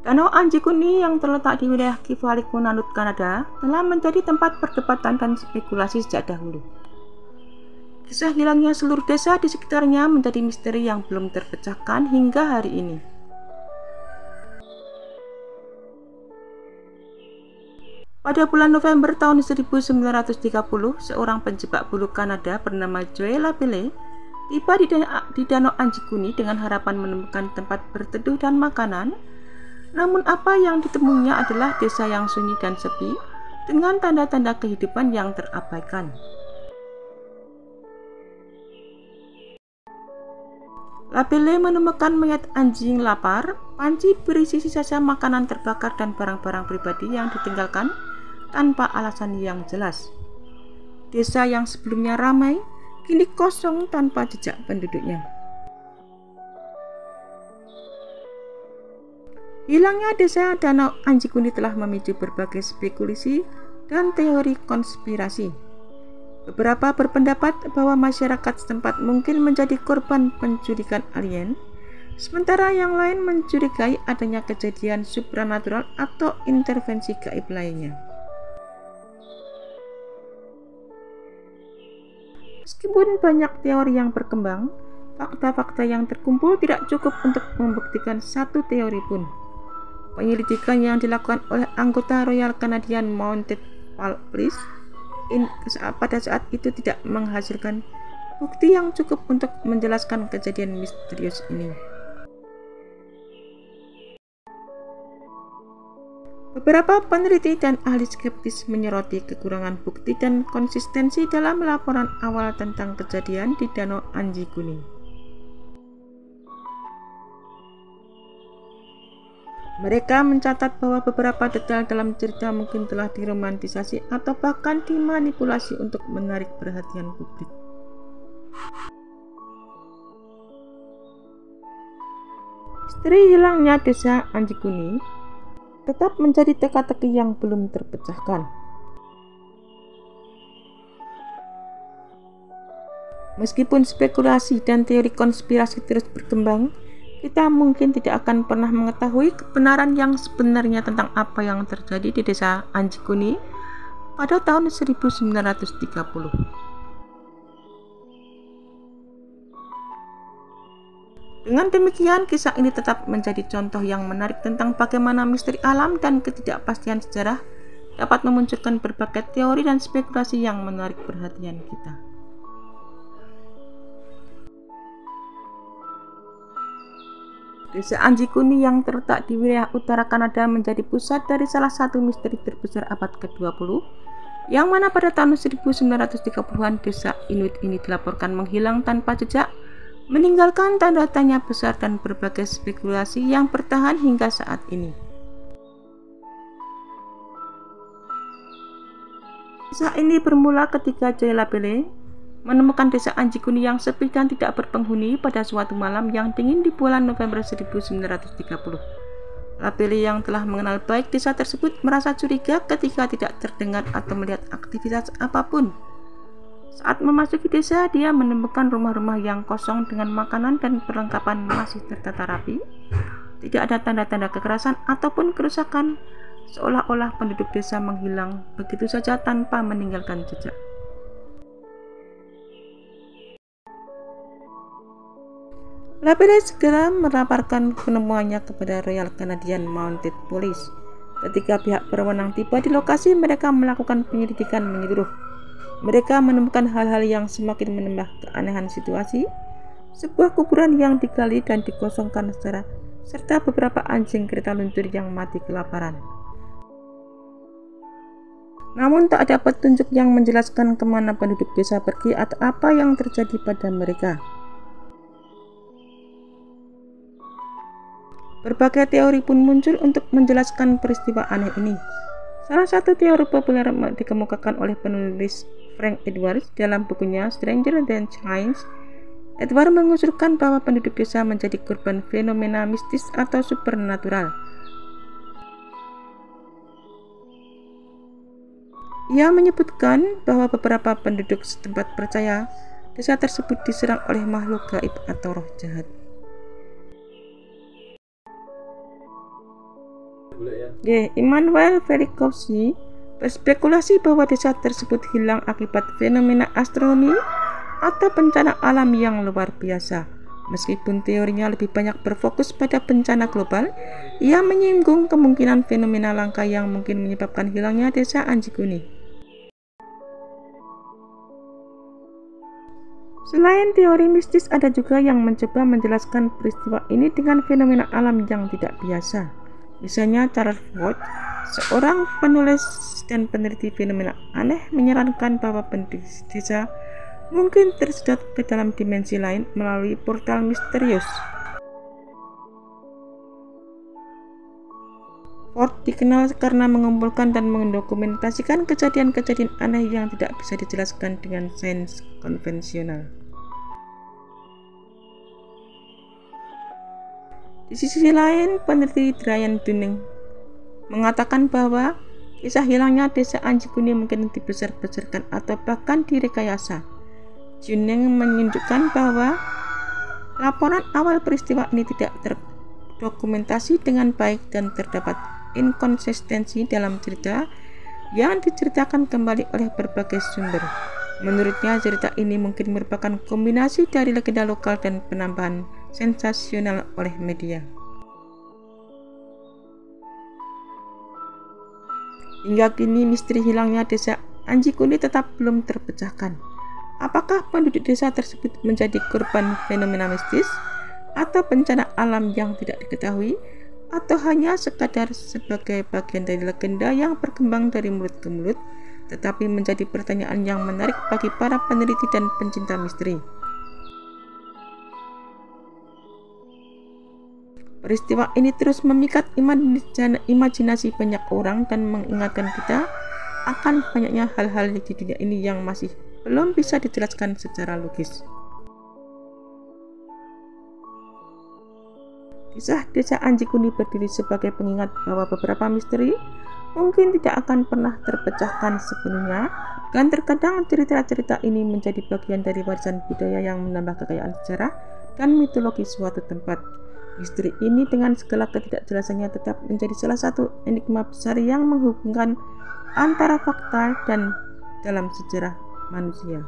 Danau Anjikuni yang terletak di wilayah Kivalik, Nunavut, Kanada, telah menjadi tempat perdebatan dan spekulasi sejak dahulu. Kisah hilangnya seluruh desa di sekitarnya menjadi misteri yang belum terpecahkan hingga hari ini. Pada bulan November tahun 1930, seorang penjebak bulu Kanada bernama Joe Lapelle tiba di Danau Anjikuni dengan harapan menemukan tempat berteduh dan makanan. Namun apa yang ditemuinya adalah desa yang sunyi dan sepi dengan tanda-tanda kehidupan yang terabaikan. Lapelle menemukan mayat anjing lapar, panci berisi sisa-sisa makanan terbakar dan barang-barang pribadi yang ditinggalkan tanpa alasan yang jelas. Desa yang sebelumnya ramai kini kosong tanpa jejak penduduknya. Hilangnya desa Danau Anjikuni telah memicu berbagai spekulasi dan teori konspirasi. Beberapa berpendapat bahwa masyarakat setempat mungkin menjadi korban penculikan alien, sementara yang lain mencurigai adanya kejadian supranatural atau intervensi gaib lainnya. Meskipun banyak teori yang berkembang, fakta-fakta yang terkumpul tidak cukup untuk membuktikan satu teori pun. Penyelidikan yang dilakukan oleh anggota Royal Canadian Mounted Police pada saat itu tidak menghasilkan bukti yang cukup untuk menjelaskan kejadian misterius ini. Beberapa peneliti dan ahli skeptis menyoroti kekurangan bukti dan konsistensi dalam laporan awal tentang kejadian di Danau Anjikuni. Mereka mencatat bahwa beberapa detail dalam cerita mungkin telah diromantisasi atau bahkan dimanipulasi untuk menarik perhatian publik. Misteri hilangnya desa Anjikuni tetap menjadi teka-teki yang belum terpecahkan. Meskipun spekulasi dan teori konspirasi terus berkembang, kita mungkin tidak akan pernah mengetahui kebenaran yang sebenarnya tentang apa yang terjadi di desa Anjikuni pada tahun 1930. Dengan demikian, kisah ini tetap menjadi contoh yang menarik tentang bagaimana misteri alam dan ketidakpastian sejarah dapat memunculkan berbagai teori dan spekulasi yang menarik perhatian kita. Desa Anjikuni yang terletak di wilayah utara Kanada menjadi pusat dari salah satu misteri terbesar abad ke-20, yang mana pada tahun 1930-an desa Inuit ini dilaporkan menghilang tanpa jejak, meninggalkan tanda tanya besar dan berbagai spekulasi yang bertahan hingga saat ini. Kisah ini bermula ketika Joe Lapelle menemukan desa Anjikuni yang sepi dan tidak berpenghuni pada suatu malam yang dingin di bulan November 1930. Lapelle yang telah mengenal baik desa tersebut merasa curiga ketika tidak terdengar atau melihat aktivitas apapun. Saat memasuki desa, dia menemukan rumah-rumah yang kosong dengan makanan dan perlengkapan masih tertata rapi. Tidak ada tanda-tanda kekerasan ataupun kerusakan, seolah-olah penduduk desa menghilang begitu saja tanpa meninggalkan jejak. Lapelle segera melaporkan penemuannya kepada Royal Canadian Mounted Police. Ketika pihak berwenang tiba di lokasi, mereka melakukan penyelidikan menyeluruh. Mereka menemukan hal-hal yang semakin menambah keanehan situasi. Sebuah kuburan yang digali dan dikosongkan serta beberapa anjing kereta luncur yang mati kelaparan. Namun tak ada petunjuk yang menjelaskan kemana penduduk desa pergi atau apa yang terjadi pada mereka. Berbagai teori pun muncul untuk menjelaskan peristiwa aneh ini. Salah satu teori populer dikemukakan oleh penulis Frank Edwards dalam bukunya Stranger Than Science. Edwards mengusulkan bahwa penduduk desa menjadi korban fenomena mistis atau supernatural. Ia menyebutkan bahwa beberapa penduduk setempat percaya desa tersebut diserang oleh makhluk gaib atau roh jahat. Immanuel Velikovsky berspekulasi bahwa desa tersebut hilang akibat fenomena astronomi atau bencana alam yang luar biasa. Meskipun teorinya lebih banyak berfokus pada bencana global, ia menyinggung kemungkinan fenomena langka yang mungkin menyebabkan hilangnya desa Anjikuni. Selain teori mistis, ada juga yang mencoba menjelaskan peristiwa ini dengan fenomena alam yang tidak biasa. Misalnya Charles Fort, seorang penulis dan peneliti fenomena aneh, menyarankan bahwa penduduk desa mungkin tersedot ke dalam dimensi lain melalui portal misterius. Ford dikenal karena mengumpulkan dan mendokumentasikan kejadian-kejadian aneh yang tidak bisa dijelaskan dengan sains konvensional. Di sisi lain, peneliti Brian Dunning mengatakan bahwa kisah hilangnya desa Anjikuni mungkin dibesar-besarkan atau bahkan direkayasa. Dunning menunjukkan bahwa laporan awal peristiwa ini tidak terdokumentasi dengan baik dan terdapat inkonsistensi dalam cerita yang diceritakan kembali oleh berbagai sumber. Menurutnya, cerita ini mungkin merupakan kombinasi dari legenda lokal dan penambahan sensasional oleh media. Hingga kini misteri hilangnya desa Anjikuni tetap belum terpecahkan. Apakah penduduk desa tersebut menjadi korban fenomena mistis atau bencana alam yang tidak diketahui, atau hanya sekadar sebagai bagian dari legenda yang berkembang dari mulut ke mulut, tetapi menjadi pertanyaan yang menarik bagi para peneliti dan pencinta misteri. Peristiwa ini terus memikat imajinasi banyak orang dan mengingatkan kita akan banyaknya hal-hal di dunia ini yang masih belum bisa dijelaskan secara logis. Kisah desa Anjikuni berdiri sebagai pengingat bahwa beberapa misteri mungkin tidak akan pernah terpecahkan sepenuhnya, dan terkadang cerita-cerita ini menjadi bagian dari warisan budaya yang menambah kekayaan sejarah dan mitologi suatu tempat. Misteri ini dengan segala ketidakjelasannya tetap menjadi salah satu enigma besar yang menghubungkan antara fakta dan dalam sejarah manusia.